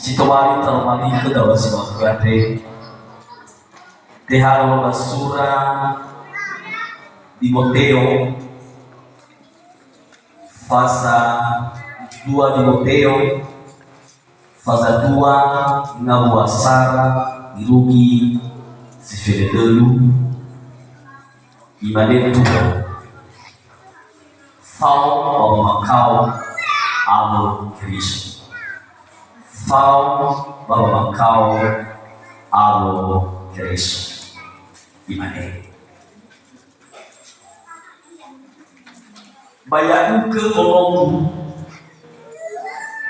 si kemarin termani ke dalam si makhluk Teharo basura Timoteo fasa 2 Timoteo fasa 2 ngawasara irugi si Fedelu imanetu fau makau amo Kristo fau makau amo Kristo imane bayar ke ngomong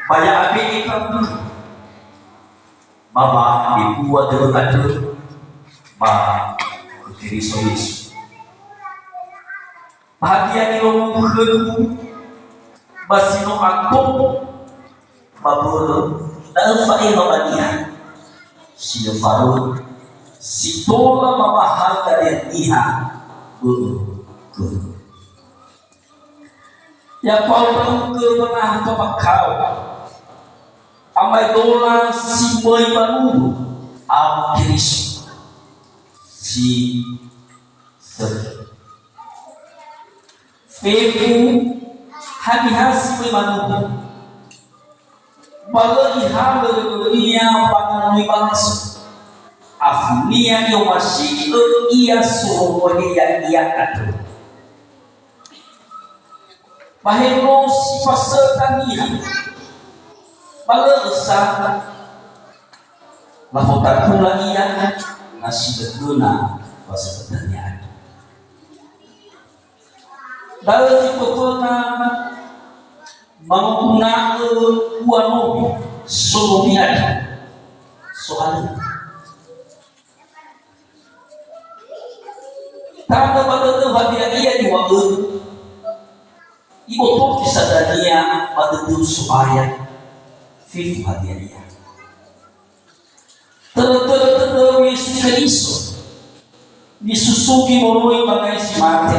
bayar api ikan baba dibuat ada ba Kristo Yesus bahagia di ngomong keku basino aku babur dan fa'i mabadian si farud si tola mamahal dari iha ya kau ke pernah kepakau amai dola si boy baru am Kristo si febu hati-hati boy baru bagai iha berdunia panganui bangsa afunia yang masih ia suruh dia atur baheno si paserkan dia balesah lapotan pula ia nasi berguna bahasa pertanyaan dalam si pepena menggunakan buah mobil suruh dia soalnya karena pada tempat dia diwakil ibu tuh kisah dia pada tuh supaya fifu hadiah dia ter Yesus Kristus disusuki moroi bagai si mati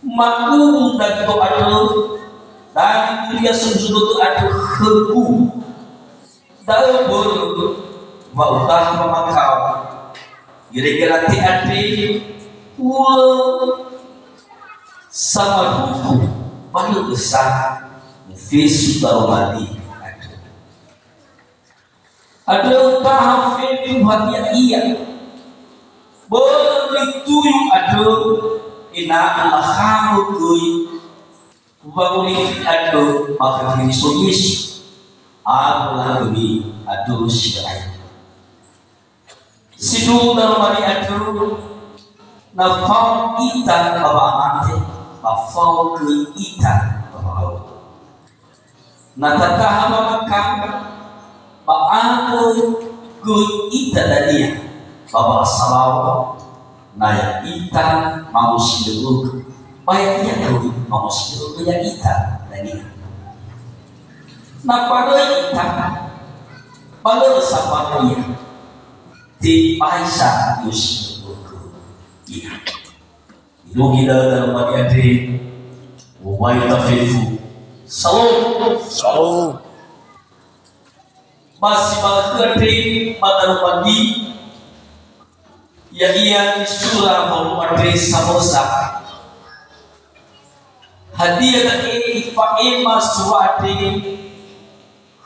maku dan itu ada dan dia sujud itu ada hebu dalam berubah memakau kira-kira hati sama hukum banyak besar Yesus daromadi ada tahap itu hati iya begitu ada ina Allah kamu kui bangun ada maka Kristus Yesus Allah ini ada siapa situ daromadi ada nafau kita bapa mati nafau ke kita bapa nataka makan Paano good ita dania baba salaw na ya ita mamusilug bayat niya daw mamusilug ya ita dania napadoy ita balo sa pamilya ti paisa yusilug ina ilugi daw daw madiadri umay tafifu salam masih mengerti mata pagi yang ia surah memadri samosa hadiah dari ifaema suwati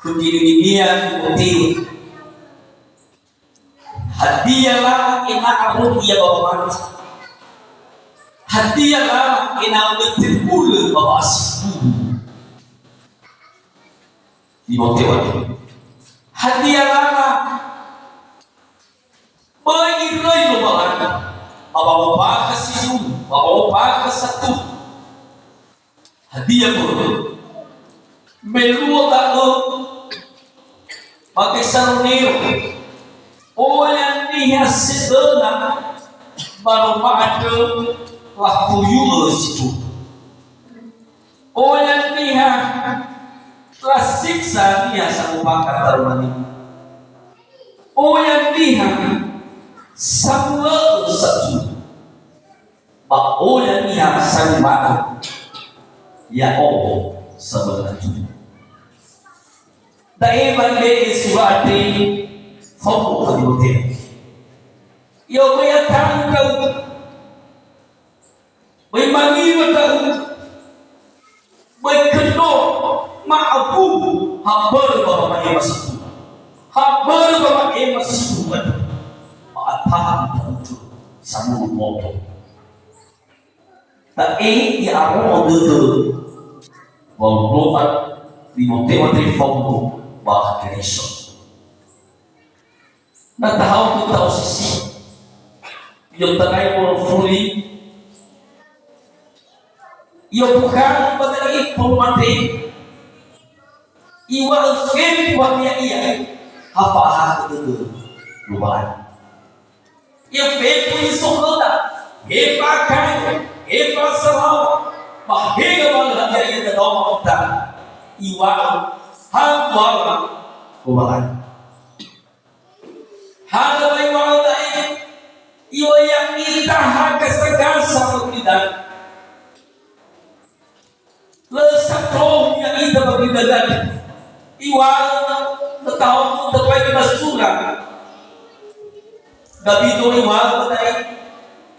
kudirinia dimutil hadiahlah ina arun ia bawa hadiahlah ina betul bawa asli dimutil hadiah lama bagi rai lo bahan bawa ke situ bawa ke satu hadiah pun melua tak lo pakai sarunero oh yang dia sedana baru ada waktu yul situ oh yang dia telah siksa dia sang bakar tarumani oh yang dia semua satu bah oh yang dia sang bakar ya oh sebenarnya Tae bagi suatu fokus di hotel. Yo kaya tahu kau, bagi tahu, bagi kedua maafu habar bapak masuk, habar bapak masuk maafkan itu sama motor. Tae ya aku dulu, walaupun di hotel fokus bah kerisau. Nah tahu tu tahu sisi. Yung tagay mo fully yung bukan padali pumati iwal skin buat dia iya apa itu luar yung pepo isukota hepakan hepasaw mahega wala dia yung daw makita iwal hangwal luar hangwal iwal dahil iwa yang kita haka segasa tidak lesak roh yang kita berdagang iwa tahu terbaik basura Davido iwa betai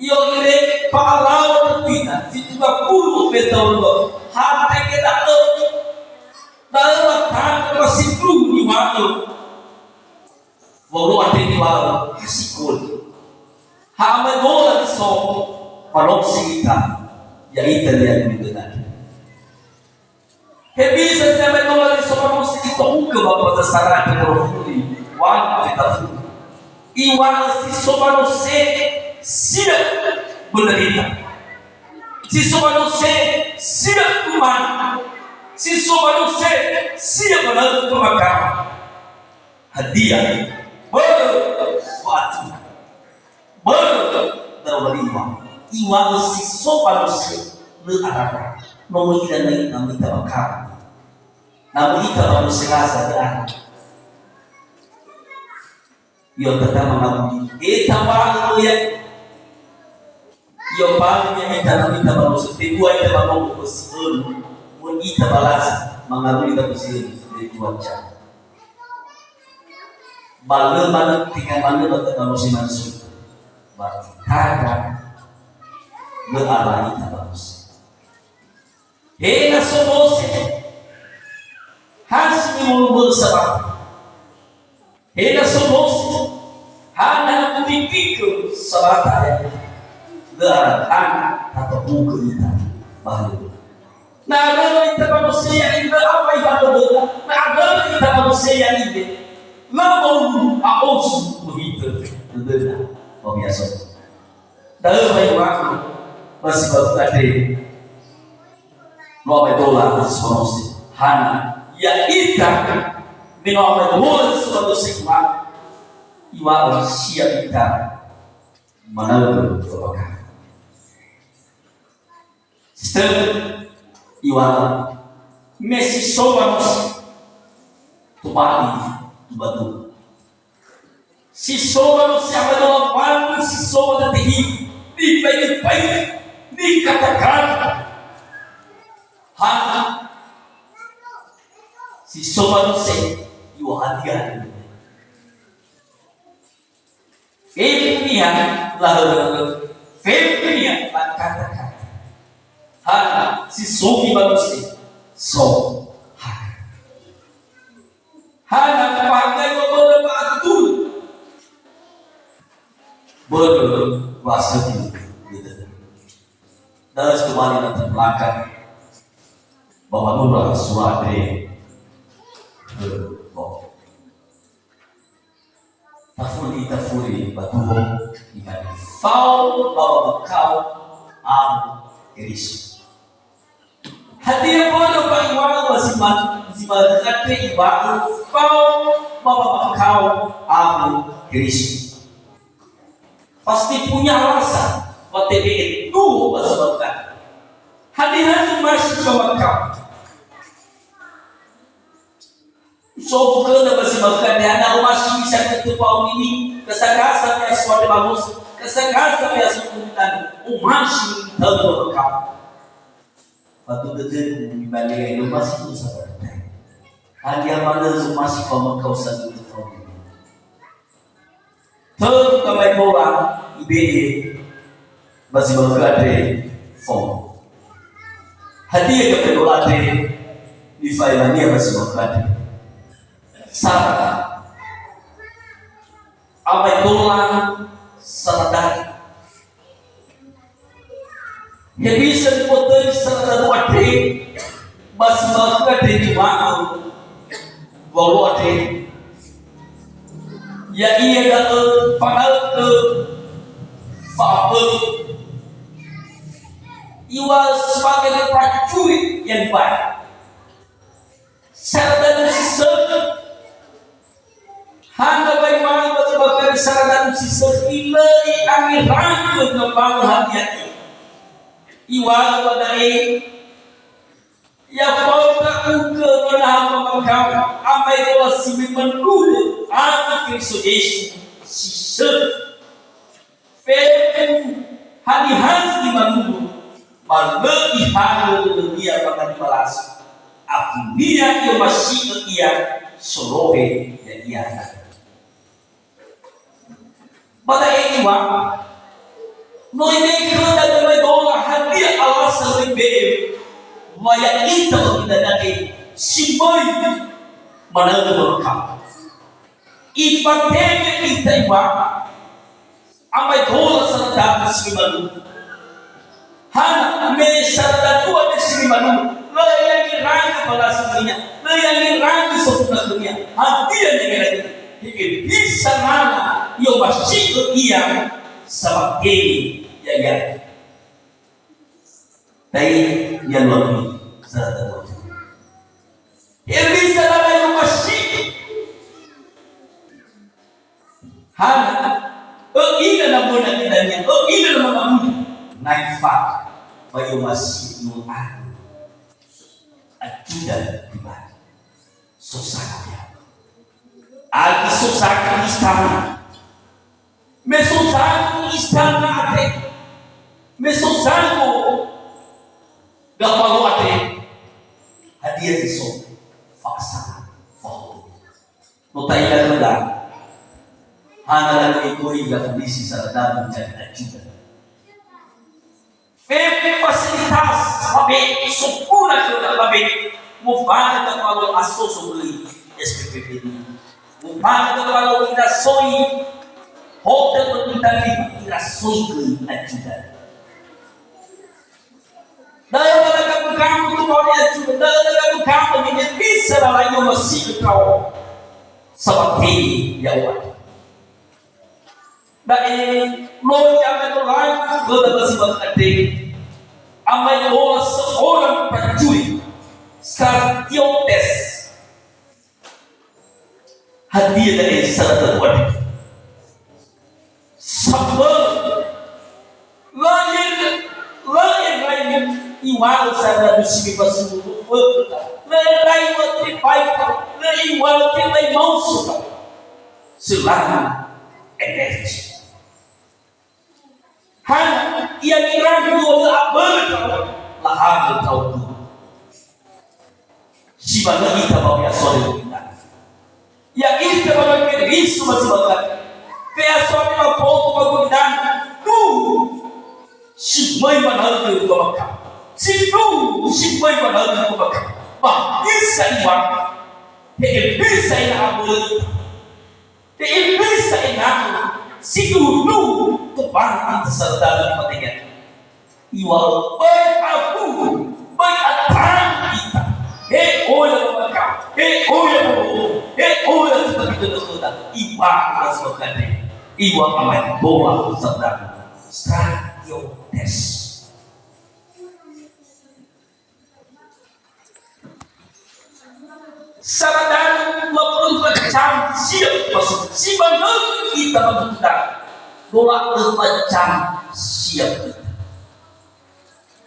iyo ire paalaw kita si 30 tahun hati kita dalam tangan masih belum iwa walau ada iwa hasikul Hamagola so palong sita ya Italian dengan. Hebisa sa magola so palong sita uka bapak dasar di profili wan kita fu. Iwan si so palong siap menderita. Si so palong siap kuman. Si so palong siap melalui pemakaman. Hadiah waktu berdarwaliwa iwa si sopan si le arah nomi dan nami tabakar nami tabakar selasa dan yo pertama nami tabakar ya yo pangnya nami tabakar seperti dua tabakar usul mun ita balas mengalami tabakar di cuaca bagaimana tinggal mana tabakar masing-masing Berkata Beralai tabus Hena somose Hasmi mulubul sabak Hena somose Hana kudipiku sabata Beralai atau buku kita Bahlu Nah agama kita manusia ini apa ibadah Nah agama kita manusia ini Lalu A'udhu begitu Benar Oh biasa. Dalam banyak waktu masih baru ada $9 semuanya. Hana ya ita $9 semuanya. Iwa siap ita menanggung kebakaran. Setelah iwa Messi sobat tupati batu. Si soba siapa dalam waktu si soba dan di baik-baik dikatakan hanya si soba se yuhadian Femia lalu Femia katakan hanya si sobi manusia so hanya pakai beberapa atur berwasati gitu. Dan kembali nanti belakang bahwa nurah suadre tafuri batuho ikan fau bahwa kau iris hati bodoh pak iwan masih kate iwan fau bahwa kau iris pasti punya alasan OTB itu sebabkan hadirin masih kawakau so bukan sebabkan dia ada masih bisa ketepau ini kesagasan ya suatu bagus kesagasan ya sebutan masih tahu kau waktu kecil dibanding itu masih bisa bertanya hadiah mana masih pemengkausan itu problem. Third kamay bola IBE masih berada form. Hadiah kamay bola di Failania masih berada. Sarada amay bola sarada. Hebisen poten sarada wate masih berada di mana? Walau ada ya ia dah pangal ke fabel iwa sebagai prajurit yang baik sarana sisir hanya bagaimana sebagai sarana sisir ilai angin rangkut membangun hati-hati iwa badai ya pauta uke menahan memakam amai doa simi menulu aku Kristo Yesus sisir femu hari-hari di manulu malegi hari dunia bahkan balas aku dia yang masih ia sorohe dan ia pada iwa noine kerana dengan doa hadiah Allah selebih waya itu tidak lagi simbol mana berkah. Ifatnya kita iba, amai dola serta simbol. Han me serta dua simbol. Layang rangka pada semuanya, layang rangka semuanya dunia. Hadiah yang lagi, ini bisa mana? Yo masih ia sebagai ya. Tapi yang lebih serta yang bisa dalam masjid hanya ini dalam bulan kita ini dalam bulan naifat bagi masjid yang ajudan pribadi susahnya agi susah istana mesusah istana ate mesusah gapalu ate hadiah iso faksa faham notai dah hana lalu ikoi ga kondisi sarada menjadi ajudan fasilitas babe sempurna sudah babe mufana gapalu aso beli SPPP ini mufana gapalu kita soi hotel kita kita soi ke ajudan daya pada kamu tu mau dia juga daya kamu ini bisa lagi masih kau seperti ya Allah. Dan lo yang itu lain kita masih berkati. Amai lo seorang prajurit sekarang tes hadiah dari salah terbuat sabar lain iwal sana di sini pasal lain waktu baik lain waktu lain mau suka selama energi hanya yang irang dua abad lahar tahu si mana kita bawa sore kita yang ini kita bawa Yesus masih bawa kayak sore mau bawa dan tu si mana harus bawa situ sipai pada aku pakai bah bisa iwan bisa ini aku bisa ini aku situ lu kebangkitan serta kepentingan iwal baik aku baik atang kita oleh mereka oleh seperti itu sudah iwan masukkan iwan amat bola serta strategis Saradaan 24 jam siap masuk. Si mana kita menentang 24 jam siap kita.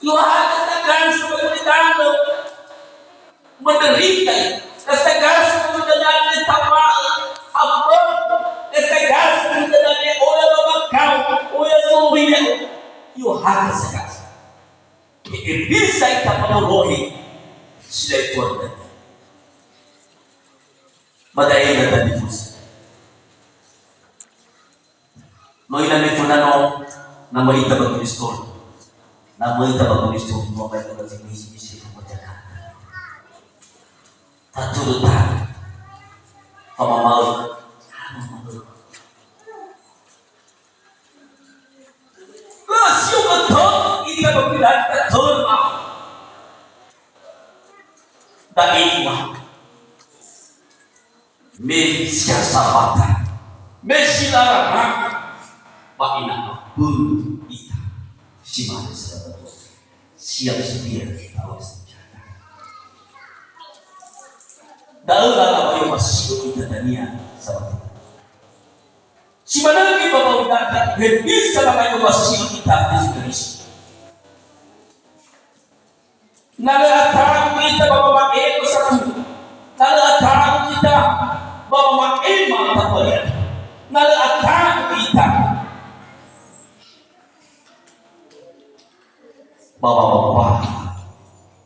Tuhan katakan seperti tanda menderita. Katakan seperti tanda tapak apa? Katakan seperti tanda oleh bakau oleh suaminya. Tuhan katakan. Bisa kita menolohi sila Tuhan. Padahal data difus. No ina ni funano nama ita bagulistol. Nama ita bagulistol mo kay ko si misi ko jaga. Taturutan. Pamamau. Rasio betul ita bagulan tatur ma. Da'iwa me siasa mata me silara Pakina bulu ita si manusia siap sedia awas senjata. Daulah apa yang masih kita tanya sama kita. Si mana lagi bapak udah bisa lakukan masih kita di Indonesia. Nala tahu kita bapak pakai satu. Nala tahu kita bapak pakai mata belian. Nala tahu kita bapak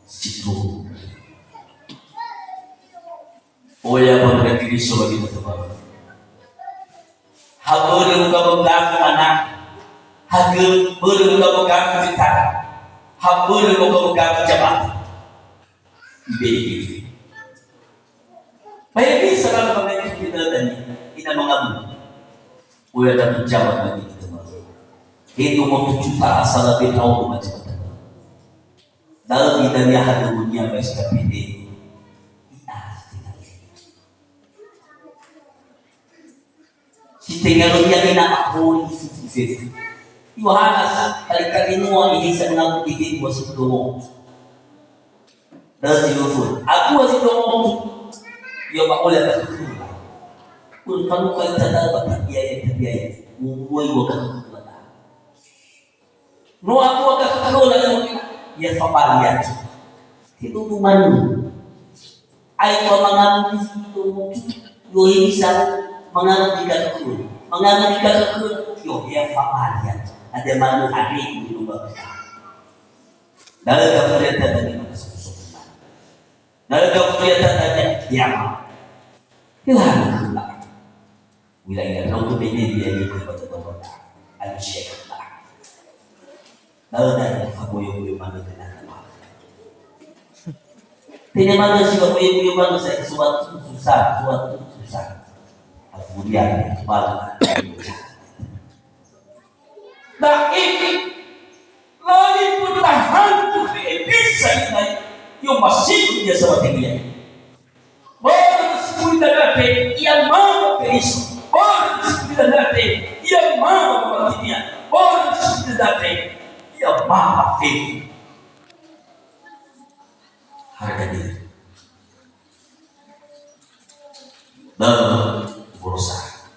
situ. Oh ya bapak kiri sebagai teman. Hagur kamu gak anak. Hagur kamu gak kita. Hagur kamu gak jabat. Ibe. Baik bisa kalau mengenai kita tadi kita mengambil. Oh ya dapat jabat lagi teman. Itu mau 7 juta asal lebih tahu macam. Dalam idanya hati dunia SKPD si teknologi yang nak aku isi Yohanes kali-kali semua ini saya mengaku di wasip domo dari telefon aku wasip domo yo pak oleh tak pun kamu kali tak dapat biaya mulai waktu no aku akan kelola ya papalian itu tuman ay pamangan itu yo bisa mengalami kekul yo ya papalian ada malu adik di rumah dalam kafiratan tadi masuk dalam kafiratan tadi kiamat Tuhan wilayah lalu beda dia di kota al-Syekh dalam dari kaboyo-boyo mana kena tidak mana sih kaboyo-boyo mana saya suatu susah kemudian malah nah ini lagi bertahan bisa ini yang masih dia seperti dia baru sepuluh nanti yang mau berisik baru sepuluh nanti yang mau berarti baru sepuluh nanti ya maaf harga diri dan berusaha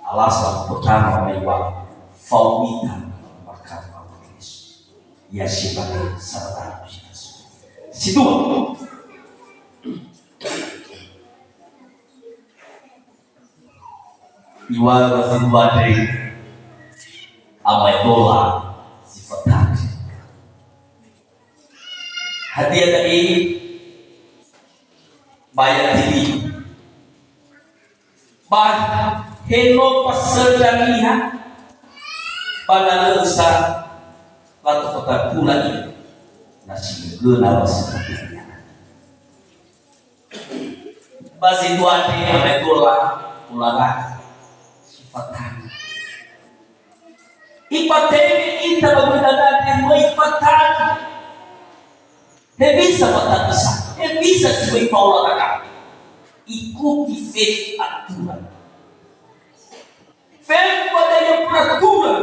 alasan pertama lewat faumitan bahkan faumis ya sebagai serta si dua iwa dua dari amai bola hadiah tadi bayar TV bah heno pasal lihat pada lusa waktu kota pula ini nasi gula sepertinya basi dua di amai bola ulangan sifatan ipateni kita berbeda dengan ipatan bisa buat bisa sebagai olahraga ikuti faith aturan faith pada yang peraturan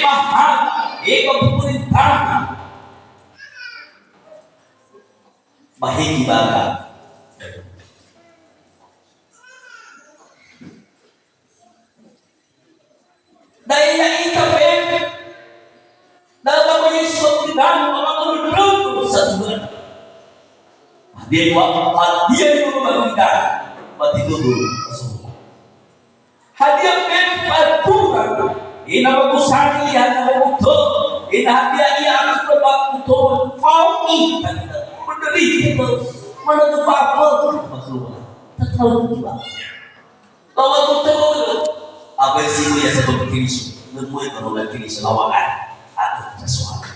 bahkan pemerintahan bahaya bakal daya kita faith dalam Yesus tidak dia dulu kita mati dulu hadiah aturan ini bagusani yang betul ini hadiah ia harus betul fauki menderita menentu apa maksudnya tahu juga. Lawan betul. Apa sih ya sebab kiri nemu kalau nggak kiri lawangan atau sesuatu.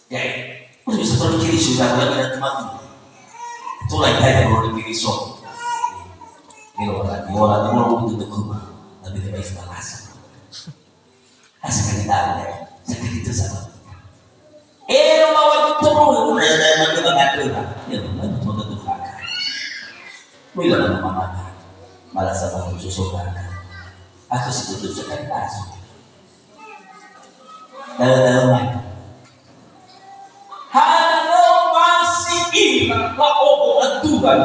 Ya, udah bisa kalau kiri sudah lagi dan mati. Itu lagi kayak kalau kiri sok. Ini orang itu rumah, tapi dia baik banget. Asal kita ada, sakit itu sama. Lawan betul. Ada yang ada. Ya, mana tuh ada tuh. Bila nama malah sama susukan. Aku sebetulnya sekali masuk. Dalam Halo masih ingat lah omongan Tuhan.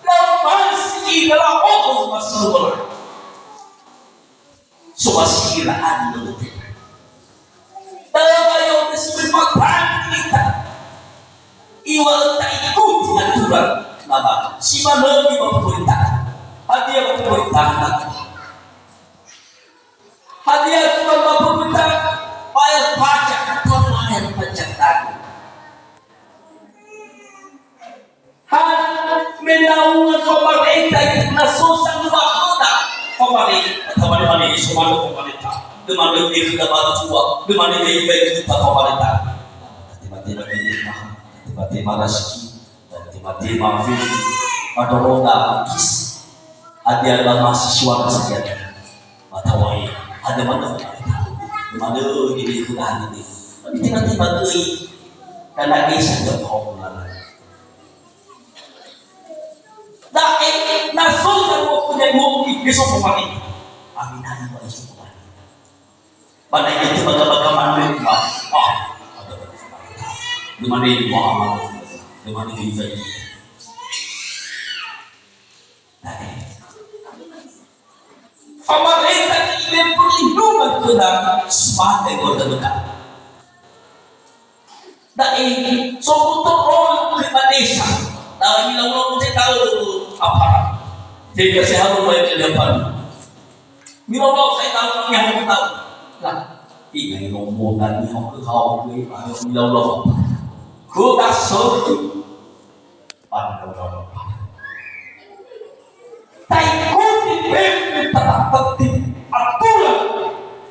Lalu masih ingat lah omongan Rasulullah. Masih ingat adil betul. Dalam yang disebutkan kita. Iwal tak ikut dengan Tuhan. Nama si mana di pemerintah. Hadiah pemerintahan. Hadiah Tuhan pemerintah. Bayar pajak. Tuhan bayar pajak tadi. Menaungan pemerintah itu nasosan waktu pemerintah teman-teman ini semua pemerintah dengan lebih dapat tua dengan lebih baik kita pemerintah tiba-tiba rezeki dan tiba-tiba visi pada roda kis ada mahasiswa kesediaan matawai ada mana ini sudah ini tapi tiba-tiba tuh karena kisah jauh kau nasosan waktu yang besok kemarin aminan wa isu kemarin pada itu bagaimana ada dimana ini Muhammad dimana ini Zaid pemerintah ini perlindungan kepada sebagai warga negara dan ini untuk orang pribadi desa dalam bilang saya tahu apa jadi saya harus mulai ke depan bilang saya tahu yang tahu lah ini ngomong dan ngomong kau bilang ku tak setuju pada orang tapi ku dipimpin tetap tertib aturan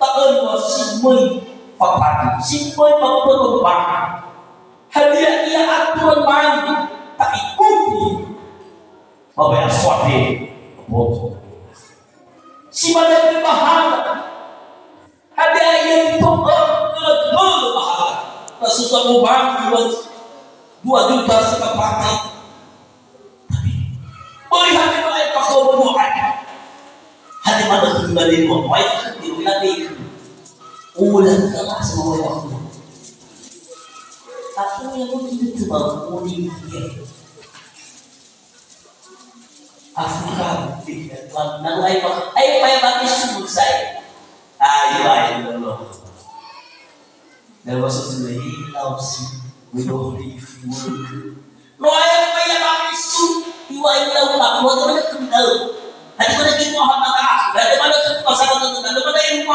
tak ada simui fakta simui perubahan hadiah ia aturan main tak ikuti apa yang suatu bodoh si mana berbahagia ada yang ditolak berbahagia tak susah membantu 2 juta sekepati tapi melihat yang lain pakau berdoa hati mana kembali berdoa itu lagi ulang telah semua waktu aku yang mungkin cuma unik Afrika nang ay pa yung saya ay Allah there was a lady loves we don't leave no ay pa yung isu iway daw lang mo naman kendal at mo naging Muhammad dahil mo naging pasagot ng dahil mo naging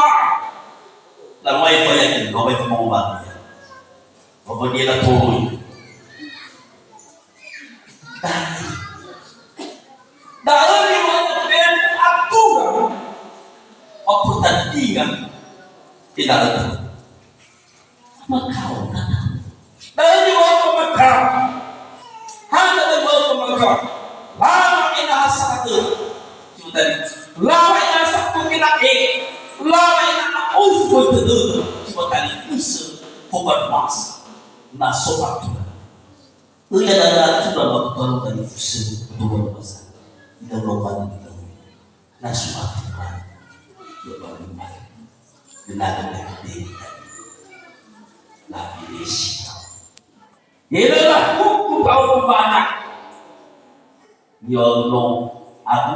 lang ay pa yan no ay pumababa apa dia nak turun dari mana aturan apa tandingan tidak ada makau dari mana makau hanya dari mana makau lama ina satu sudah lama ina satu kita lama ina usut itu cuma kali usul bukan mas na sobat ia adalah sudah bertolong dari fusil dua masa kita melakukan itu na sobat dia bagaimana dengan dia lagi desi ialah hukum kau banyak ya Allah aku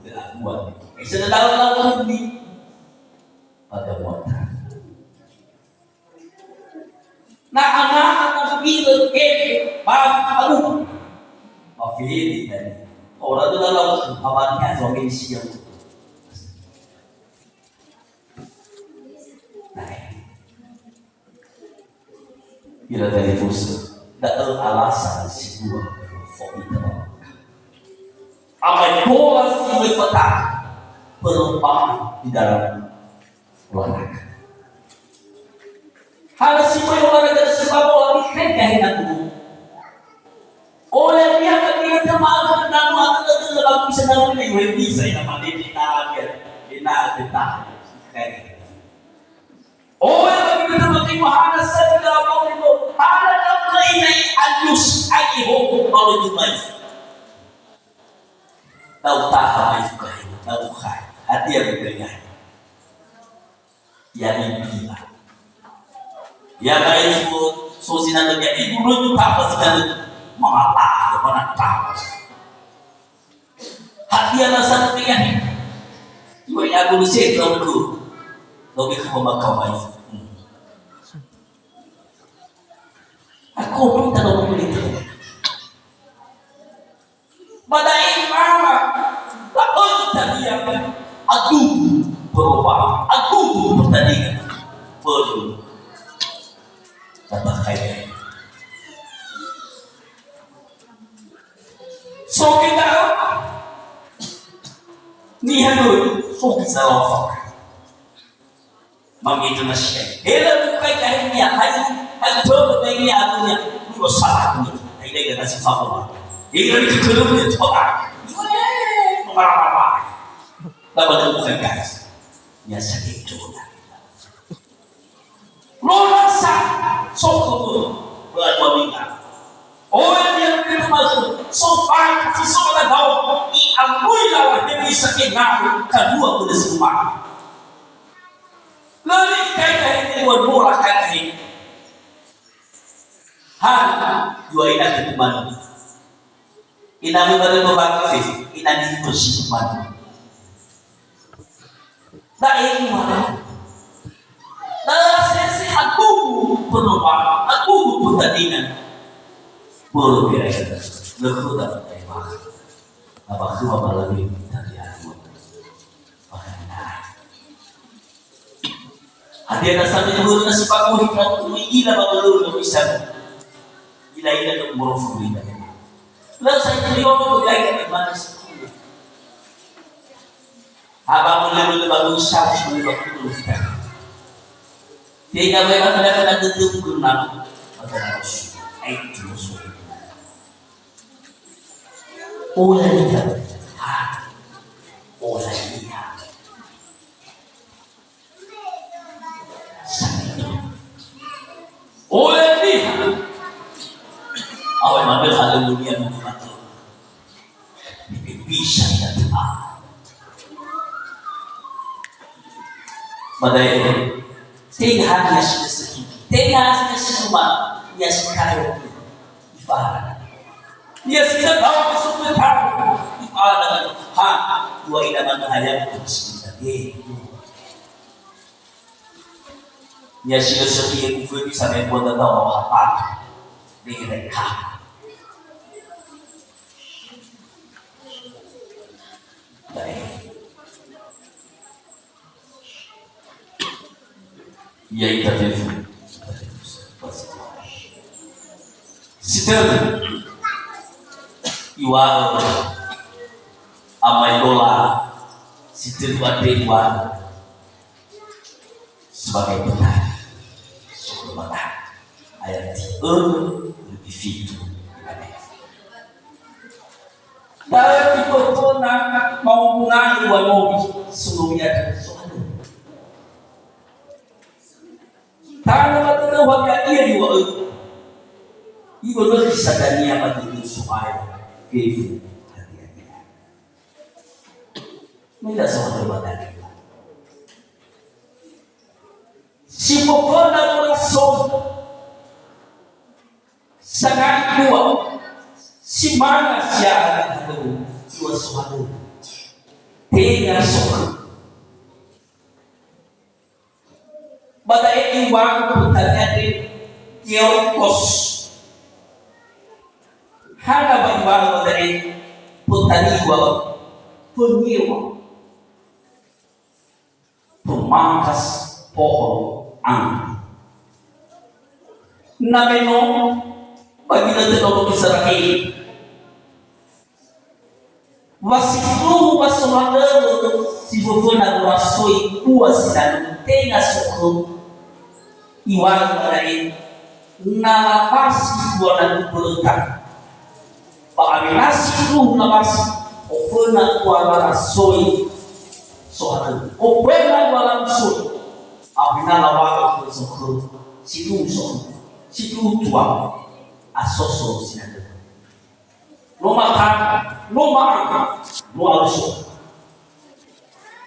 tidak buat sudah dalam ini pada muatan na anak bilang baru mafili kan orang itu dalam awalnya suami siang bila dari fusa datang alasan si dua fokus otak perubahan di dalam olahraga. Hal semua olahraga sebab orang kehilangan tubuh. Oleh dia ketika termakan dan mata dalam bisa dalam ini bisa yang mana dina kayak. Oleh ketika termakan wahana saya dalam itu ada dalam ini alus ayo kalau jumai. Tahu tak apa itu tahu kan hati yang berdengar ya mimpi lah ya guys so sinan dia ibu lu tak apa sinan mengapa mana tahu hati yang satu yang ibu yang aku sih aku lebih ke memakau itu aku minta nomor itu badai mama takut tadi yang aduh berubah aduh pertandingan perlu tambah kaya so kita ni halo so bisa loh begitu nasi hela bukai kahnya hari coba dengan adunya lu salah ni ini gak nasi apa ini itu kelupnya coba marah-marah lawan bukan guys ya sakit juga Rosa sokomo buat wabinga orang yang termasuk sopan si sopan tahu i angui lawan demi sakit ngaku kedua boleh semua lalu kaitan ini buat bola kaitan ini dua inak itu mana inami baru membagi inami bersih mana tak ini mana dalam sesi aku berubah aku pertandingan boleh kira-kira lekuk dapat tembak apa semua lebih dari aku makanya hati dasarnya dulu nasi paku hikmat gila baru bisa gila untuk merofuli lalu saya terlihat bergaya bagaimana sih abang mulai bagus sah mulai waktu dulu dia bagaimana ada tutup guna pada harus itu musuh oleh dia oleh dia oleh dia awal mana kalau dunia membantu bisa tidak badai tiga hari sudah sedikit tiga hari semua dia sekarang ibarat dia sudah tahu semua tahu ibarat dua idaman ayat itu dia sudah sedikit itu bisa membuat tahu apa dengan mereka e aí tá vendo citando e o a mãe do lar citando a teguada sebagai benar sobre benar ayat lebih fitu dalam itu nak mau mengaji wamobi sebelumnya soal tanah mata wajah dia di waktu ibu lebih sadari apa itu supaya kefu hati-hati tidak soal badan si pokoknya merasuk sangat kuat si mana siapa itu jiwa suatu tega sok badai iwang putarnya di kios hana bang badai putari iwang penyewa pemangkas pohon angin namanya bagi nanti kalau bisa lagi wasitu Numa sohagano si vovona rasoi ua sidan tenga soko iwan lain nalapasi buana kuburutan pa aminasi lu nalapasi ofona kuala rasoi sohagano ofona kuala rasoi aminala wala soko situ tua asoso sidan Numa aluso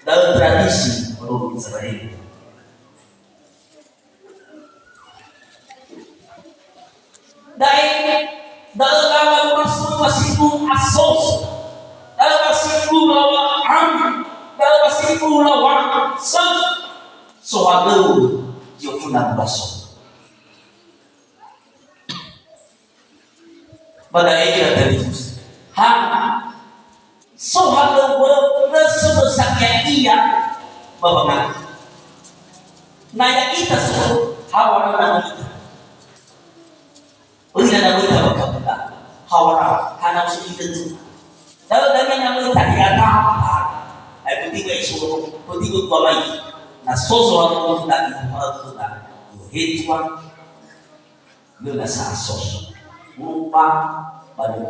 dalam tradisi orang Israel. Dalam masih asos, dalam masih lawan dalam masih lawan sohagano jofuna baso. Pada era televisi, sohagano sebesar dia bapak naya kita suruh hawa kita udah kita bakal kita hawa anak sudah itu kalau dengan nama tadi ada apa penting isu penting lagi nah sohagano tadi kita hituan dengan asos lupa pada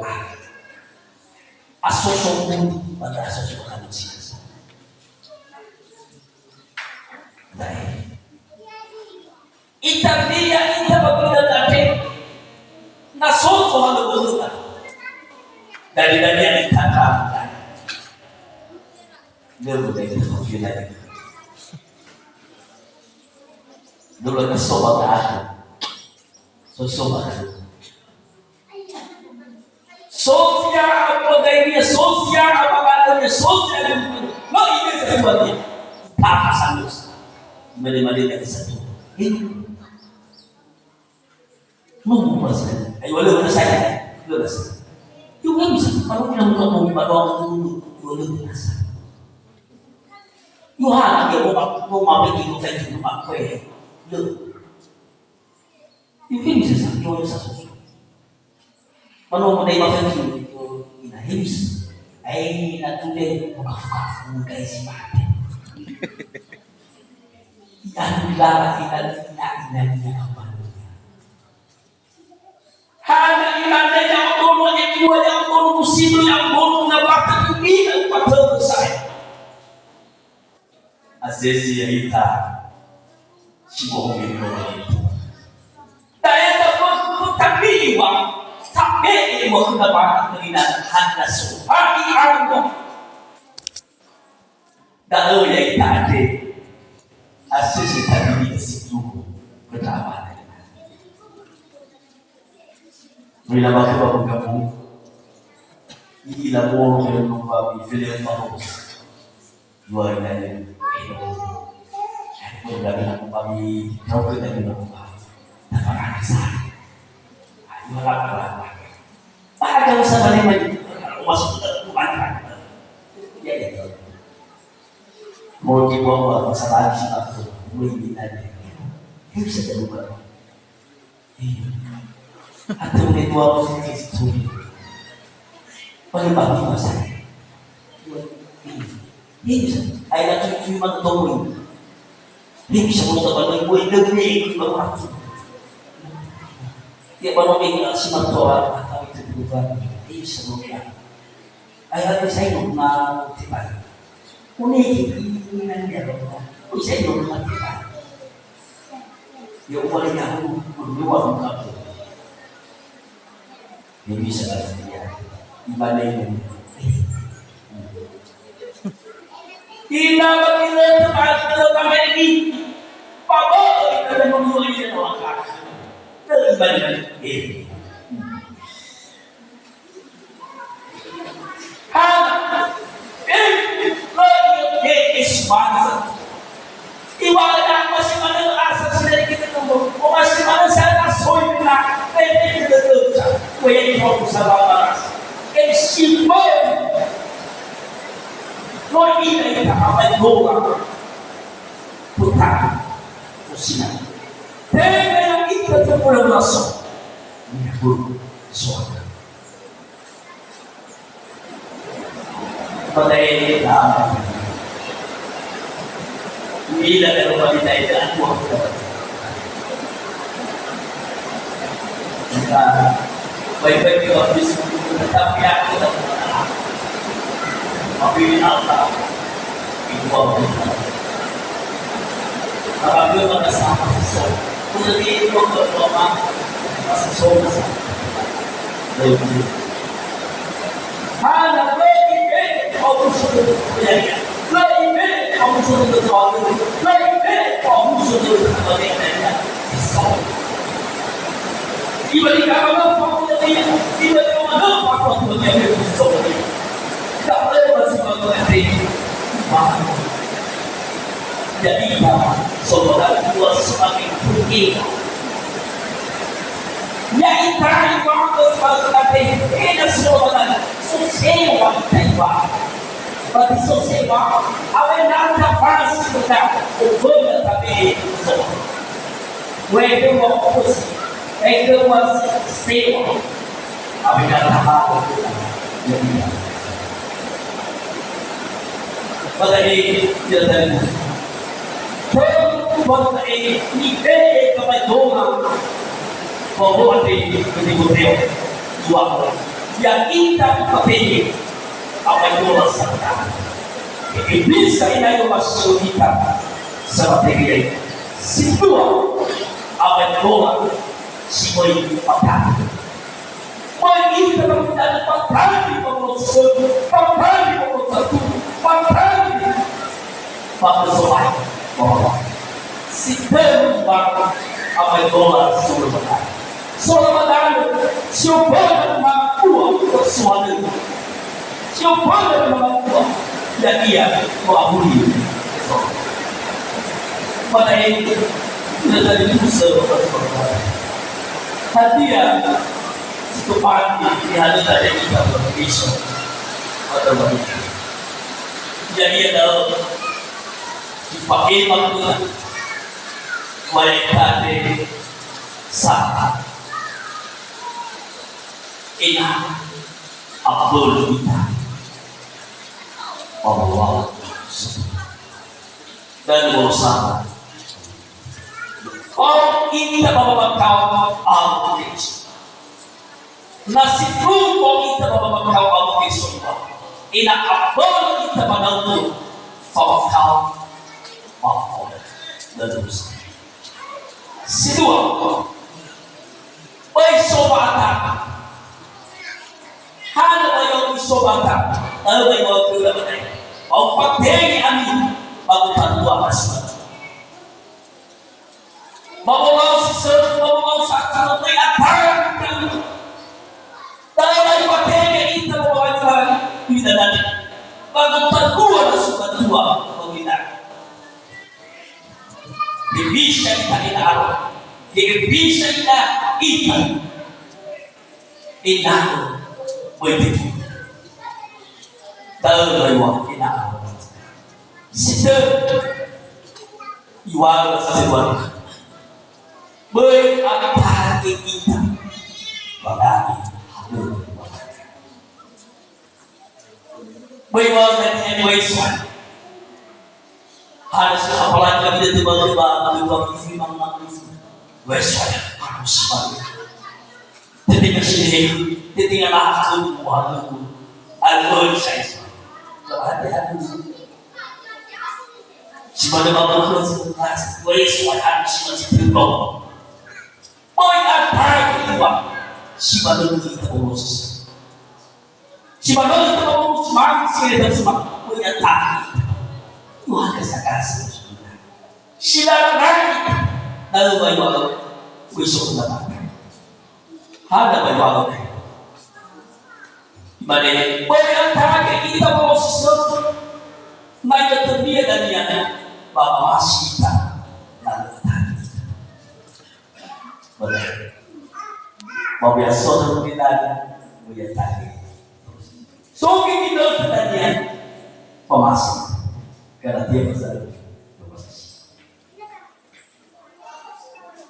asos pada asos manusia. Itabia itabapila date na soso halobuka dari yang ditangkap dia boleh dikira dulu ke sobat aku sobat Sofia apa gaya Sofia apa katanya Sofia lo ini sebuahnya apa sangus mali dari satu ini mau pasal ayo boleh saya jelas juga bisa kalau kita mau bawa dulu boleh biasa Yohana dia mau bikin kita itu apa ya lo itu bisa sampai satu kalau mau dia makan itu ina habis na tude buka guys mati dan lara ina apa hana ina yang kono yang kono musibah yang kono na waktu ini patut saya azezi ya ita sibo ngene daya tak tabiwa tapi mau kita bahas dengan hanya suhari Allah kalau yang kita ada asisi tadi di situ pertama bila bapak kamu ini labor yang lupa film bagus dua ini udah bilang kami tahu kita bilang dapat akses malah pada usaha mana masuk ke rumah ya itu mau dibawa masalah sih ini ada itu bisa jadi apa atau ini dua posisi itu paling bagus masalah ini bisa ayat cuma ketemu ini bisa menetapkan gue lebih berarti dia baru mengingat simak Torah atau itu berubah ini sebelumnya ayat saya nggak tiba unik ini nanti ada saya nggak tiba ya boleh aku berdua muka dia bisa dia ibadah ini tidak begitu tempat terutama ini papa kita menunggu ini orang ibadah ini. Ibadah masih mana asas dari kita tunggu, masih mana saya asoi nak, kita betul, kau yang kau sabar, simple, kau ini kita apa doa, putar, usinan. Yang itu terpulang masuk menyebut suara Padahal lama. Bila kalau wanita itu aku kita baik-baik kita habis tetapi aku tak pernah memilih Allah itu apa apabila ada sama sesuatu kemudian itu berdoa masih soal lebih hanya lebih aku sudah punya lebih aku sudah berdoa lebih aku sudah berdoa Ibadah kalau faktor ini, ibadah kalau faktor ini bersama ini, tak boleh masih faktor ini. Jadi saudara dua semakin tinggi. Ya itu faktor faktor ini saudara sosial taifa. Bagi sosial, awal nanti panas kita, ubah tapi saudara. Wewe wakosi. Itu masih sewa, tapi kata apa itu jadi. Padahal dia tadi, kalau ini beda kami dua, bahwa ini berdua dua, yang kita pakai apa itu rasanya. Ini bisa ini masuk kita seperti ini. Semua apa itu Semua itu patah. Bagi kita tidak patah di pokok satu, patah di pokok satu, patah di pokok soal. Bahwa sistem bank apa dolar sudah patah. Sudah patah. Siapa yang mampu persoalan? Siapa yang mampu? Dan dia mengampuni. Pada itu tidak ada usaha persoalan. Hadiah itu pagi di hari tadi kita berbisa atau berbisa. Jadi ada dipakai waktu wanita di saat ini Abdul kita Allah dan berusaha. Kalau kita bawa kau alquran, nasi pun kalau kita bawa kau alquran, ina abang kita bawa kau alquran, terus. Sidua, baik sobatan, hal yang sobatan, apa yang mau kita lakukan? Mau pakai amin, mau tanpa asal. Bawa sesuatu, bawa satu lagi apa? Tapi pakai kita bawa lagi tidak ada. Bawa terkuat sudah tua, tidak. Bisa kita ingat, bisa kita ingat begitu. Tahu ingat. Siapa iwal sesuatu. Berapa kita bagi Baiklah dan Weswan harus apalagi kita tiba-tiba berubah isi manusia Weswan harus balik ketika sini ketika aku waduh alkohol saya ada Simana bapak harus Weswan harus masih berubah Poin kedua, Simana kita urus. Simana kita urus manusia dan semua punya tadi. Tuhan kesakasi. Silakan kita lalu bagaimana besok datang. Ada bagaimana? Dimana poin tadi kita urus sesuatu. Maka terbiak dan yang bapak masih kita lalu datang. Mau biasa untuk kita punya tadi. So kita tadian pemasok karena dia besar.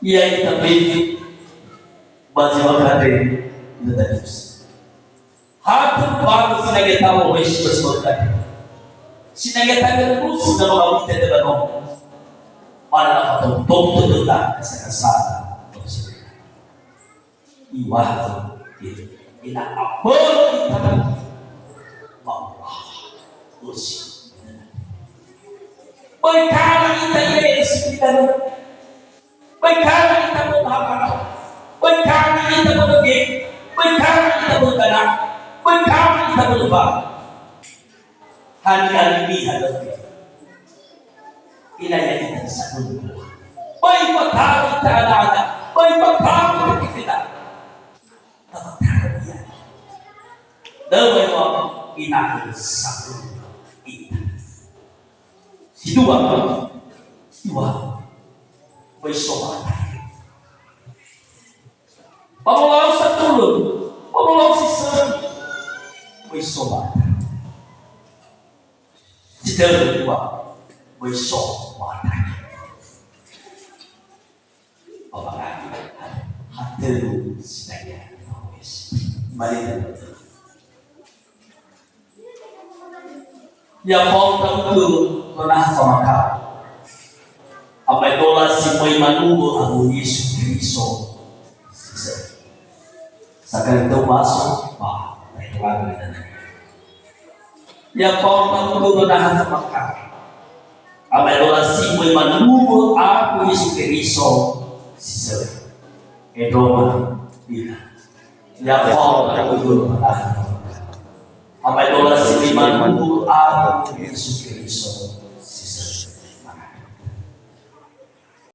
Ia kita beri baju makan itu tadi. Hati baru sebagai kamo Yesu bersemangat. Sinagatan ng puso na mga kita na gano'n. Para nakatungtong tulungan sa kasama. Iwanan kita. Inaapon kita ng mga usin. May kala kita Yesu kita ng may kala kita mo makakataw. May kala kita mo naging. May kala kita mo kanak. May kala kita mo ba? Hari-hari hadapi ilaya kita sa mundo. May pagkakit kita anak-anak. May pagkakit kita. Kapagkakit yan. Daway mo inahin sa mundo kita. Si Dua, may sobat tayo. Pamulaw sa tulog, pamulaw si Sir, may sobat. Si Dua, may sobat tayo. Pamagagi, hatero sinagyan ng Yesus. Mali na ito. Yapong tangkul menah sama kau. Apa itulah si moi manubo aku Yesus Kristus. Sekarang itu masuk, wah, itu lagi dan Yapong tangkul menah sama kau. Apa itulah si moi manubo aku Yesus Kristus. Itu mah bila. Yapong tangkul menah. Apa itulah si moi manubo aku Yesus Kristus.